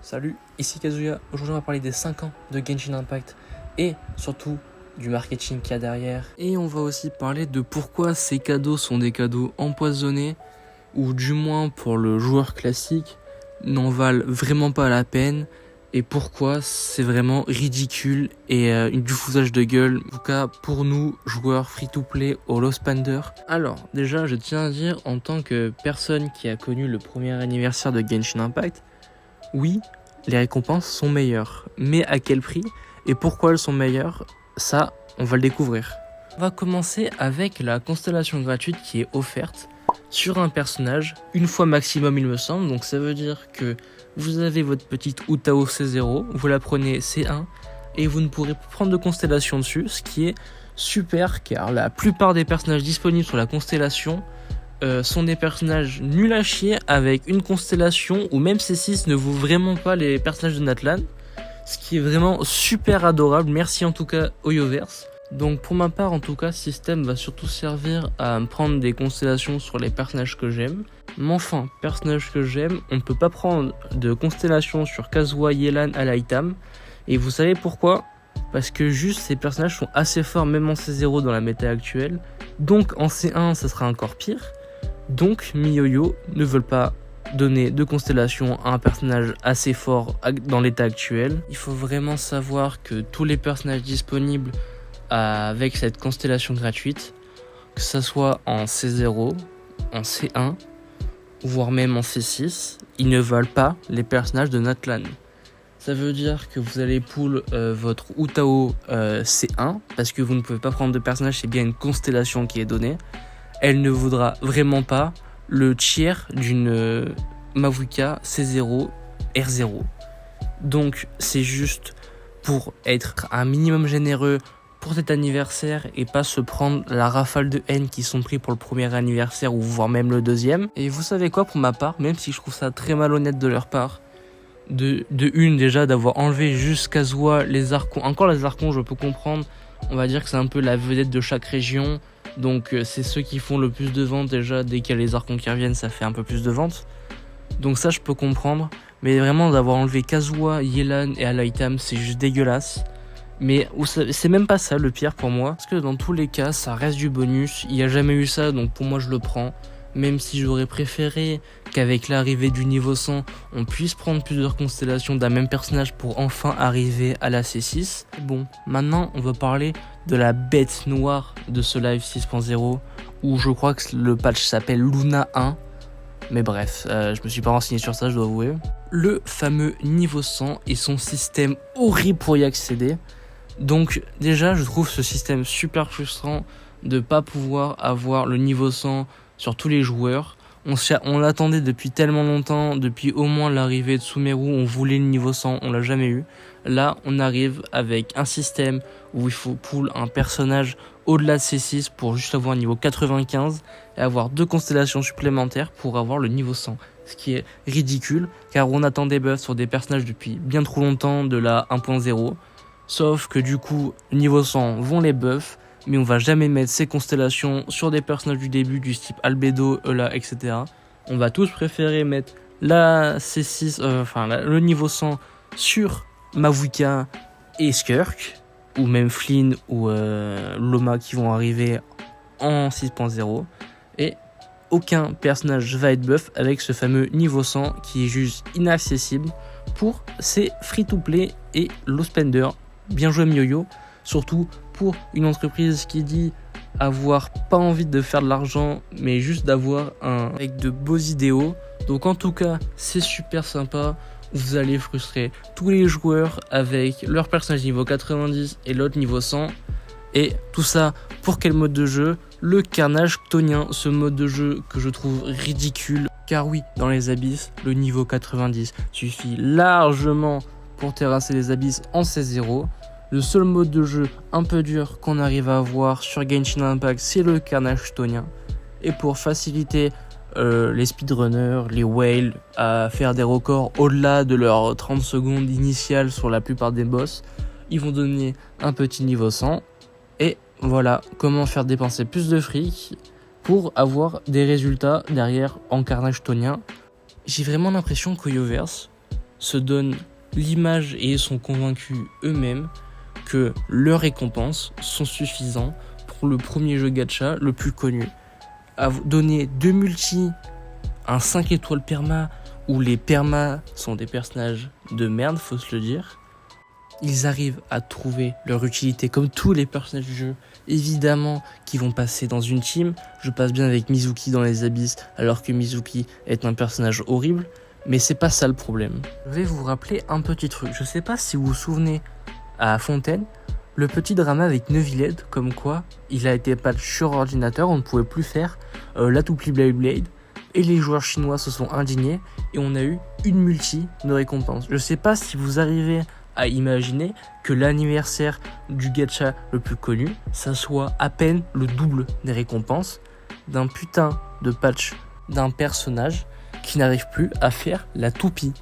Salut, ici Kazuya. Aujourd'hui on va parler des 5 ans de Genshin Impact et surtout du marketing qu'il y a derrière. Et on va aussi parler de pourquoi ces cadeaux sont des cadeaux empoisonnés, ou du moins pour le joueur classique n'en valent vraiment pas la peine, et pourquoi c'est vraiment ridicule et du foutage de gueule, en tout cas pour nous joueurs free-to-play au Lost Pander. Alors déjà je tiens à dire, en tant que personne qui a connu le premier anniversaire de Genshin Impact, oui, les récompenses sont meilleures, mais à quel prix et pourquoi elles sont meilleures, ça, on va le découvrir. On va commencer avec la constellation gratuite qui est offerte sur un personnage, une fois maximum il me semble, donc ça veut dire que vous avez votre petite Utao C0, vous la prenez C1 et vous ne pourrez pas prendre de constellation dessus, ce qui est super car la plupart des personnages disponibles sur la constellation sont des personnages nuls à chier avec une constellation où même C6 ne vaut vraiment pas les personnages de Natlan, ce qui est vraiment super adorable. Merci en tout cas Oyoverse. Donc pour ma part en tout cas, ce système va surtout servir à me prendre des constellations sur les personnages que j'aime. Mais enfin, personnages que j'aime, on ne peut pas prendre de constellation sur Kazuha, Yelan, Alaitam. Et vous savez pourquoi ? Parce que juste ces personnages sont assez forts même en C0 dans la méta actuelle. Donc en C1 ça sera encore pire. Donc MiYoYo ne veulent pas donner de constellation à un personnage assez fort dans l'état actuel. Il faut vraiment savoir que tous les personnages disponibles avec cette constellation gratuite, que ce soit en C0, en C1, voire même en C6, ils ne veulent pas les personnages de Natlan. Ça veut dire que vous allez pull votre Utao C1, parce que vous ne pouvez pas prendre de personnage, c'est bien une constellation qui est donnée. Elle ne voudra vraiment pas le tiers d'une Mavuka C0 R0. Donc c'est juste pour être un minimum généreux pour cet anniversaire et pas se prendre la rafale de haine qui sont pris pour le premier anniversaire ou voire même le deuxième. Et vous savez quoi, pour ma part, même si je trouve ça très malhonnête de leur part, de une déjà d'avoir enlevé juste Kazuha, les Archons. Encore les Archons je peux comprendre, on va dire que c'est un peu la vedette de chaque région. Donc c'est ceux qui font le plus de ventes déjà, dès qu'il y a les Archons qui reviennent ça fait un peu plus de ventes. Donc ça je peux comprendre, mais vraiment d'avoir enlevé Kazuha, Yelan et Alaitam c'est juste dégueulasse. Mais c'est même pas ça le pire pour moi, parce que dans tous les cas ça reste du bonus, il n'y a jamais eu ça donc pour moi je le prends. Même si j'aurais préféré qu'avec l'arrivée du niveau 100, on puisse prendre plusieurs constellations d'un même personnage pour enfin arriver à la C6. Bon, maintenant on va parler de la bête noire de ce live 6.0, où je crois que le patch s'appelle Luna 1. Mais bref, je me suis pas renseigné sur ça, je dois avouer. Le fameux niveau 100 et son système horrible pour y accéder. Donc déjà, je trouve ce système super frustrant de pas pouvoir avoir le niveau 100 sur tous les joueurs. On l'attendait depuis tellement longtemps, depuis au moins l'arrivée de Sumeru, on voulait le niveau 100, on l'a jamais eu. Là, on arrive avec un système où il faut pull un personnage au-delà de C6 pour juste avoir un niveau 95 et avoir 2 constellations supplémentaires pour avoir le niveau 100. Ce qui est ridicule, car on attend des buffs sur des personnages depuis bien trop longtemps de la 1.0. Sauf que du coup, niveau 100 vont les buffs, mais on va jamais mettre ces constellations sur des personnages du début du type Albedo, Eula, etc. On va tous préférer mettre la C6, le niveau 100 sur Mavuka et Skirk, ou même Flynn ou Loma qui vont arriver en 6.0. Et aucun personnage va être buff avec ce fameux niveau 100 qui est juste inaccessible pour ces free-to-play et low spender. Bien joué MiYoYo, surtout pour une entreprise qui dit avoir pas envie de faire de l'argent mais juste d'avoir avec de beaux idéaux. Donc en tout cas c'est super sympa, vous allez frustrer tous les joueurs avec leur personnage niveau 90 et l'autre niveau 100. Et tout ça pour quel mode de jeu ? Le carnage chtonien, ce mode de jeu que je trouve ridicule. Car oui, dans les abysses, le niveau 90 suffit largement pour terrasser les abysses en C0. Le seul mode de jeu un peu dur qu'on arrive à avoir sur Genshin Impact, c'est le carnage chtonien. Et pour faciliter les speedrunners, les whales à faire des records au-delà de leurs 30 secondes initiales sur la plupart des boss, ils vont donner un petit niveau 100. Et voilà comment faire dépenser plus de fric pour avoir des résultats derrière en carnage chtonien. J'ai vraiment l'impression qu'Oyoverse se donnent l'image et sont convaincus eux-mêmes que leurs récompenses sont suffisantes pour le premier jeu gacha le plus connu. À donner 2 multis, un 5 étoiles perma, où les permas sont des personnages de merde, faut se le dire. Ils arrivent à trouver leur utilité comme tous les personnages du jeu. Évidemment qui vont passer dans une team. Je passe bien avec Mizuki dans les abysses alors que Mizuki est un personnage horrible. Mais c'est pas ça le problème. Je vais vous rappeler un petit truc. Je sais pas si vous vous souvenez à Fontaine, le petit drama avec Neuvillette, comme quoi il a été patch sur ordinateur, on ne pouvait plus faire la Touplie Blade Blade. Et les joueurs chinois se sont indignés et on a eu une multi de récompense. Je sais pas si vous arrivez à imaginer que l'anniversaire du gacha le plus connu, ça soit à peine le double des récompenses d'un putain de patch d'un personnage qui n'arrive plus à faire la toupie.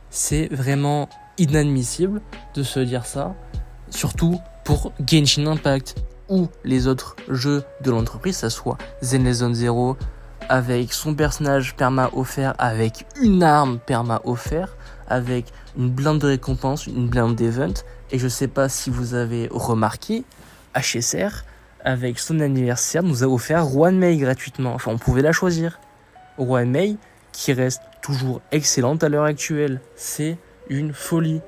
C'est vraiment inadmissible de se dire ça, surtout pour Genshin Impact ou les autres jeux de l'entreprise, ça soit Zenless Zone Zero avec son personnage perma offert, avec une arme perma offert, avec une blinde de récompense, une blinde d'event. Et je sais pas si vous avez remarqué, HSR, avec son anniversaire, nous a offert Ruan Mei gratuitement. Enfin, on pouvait la choisir. Ruan Mei, qui reste toujours excellente à l'heure actuelle. C'est une folie.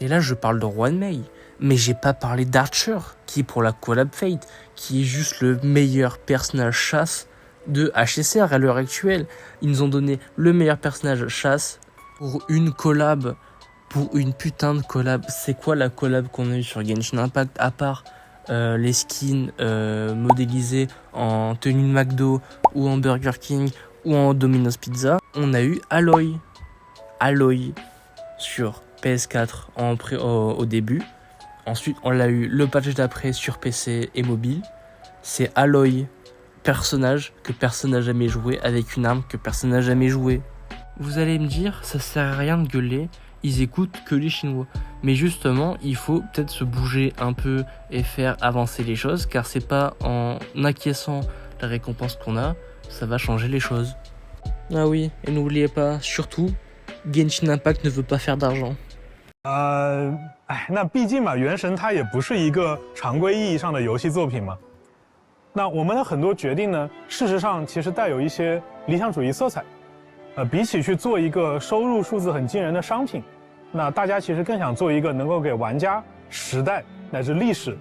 Et là, je parle de Ruan Mei. Mais j'ai pas parlé d'Archer, qui est pour la collab Fate, qui est juste le meilleur personnage chasse de HSR à l'heure actuelle. Ils nous ont donné le meilleur personnage chasse pour une collab, pour une putain de collab. C'est quoi la collab qu'on a eu sur Genshin Impact à part les skins modélisés en tenue de McDo ou en Burger King ou en Domino's Pizza? On a eu Aloy sur PS4 au début. Ensuite on l'a eu le patch d'après sur PC et mobile. C'est Aloy, personnage que personne n'a jamais joué, avec une arme que personne n'a jamais joué. Vous allez me dire, ça sert à rien de gueuler, ils écoutent que les Chinois. Mais justement, il faut peut-être se bouger un peu et faire avancer les choses, car c'est pas en acquiesçant la récompense qu'on a, ça va changer les choses. Ah oui, et n'oubliez pas, surtout, Genshin Impact ne veut pas faire d'argent. 那毕竟嘛，原神它也不是一个常规意义上的游戏作品嘛。那我们的很多决定呢，事实上其实带有一些理想主义色彩。比起去做一个收入数字很惊人的商品，那大家其实更想做一个能够给玩家、时代乃至历史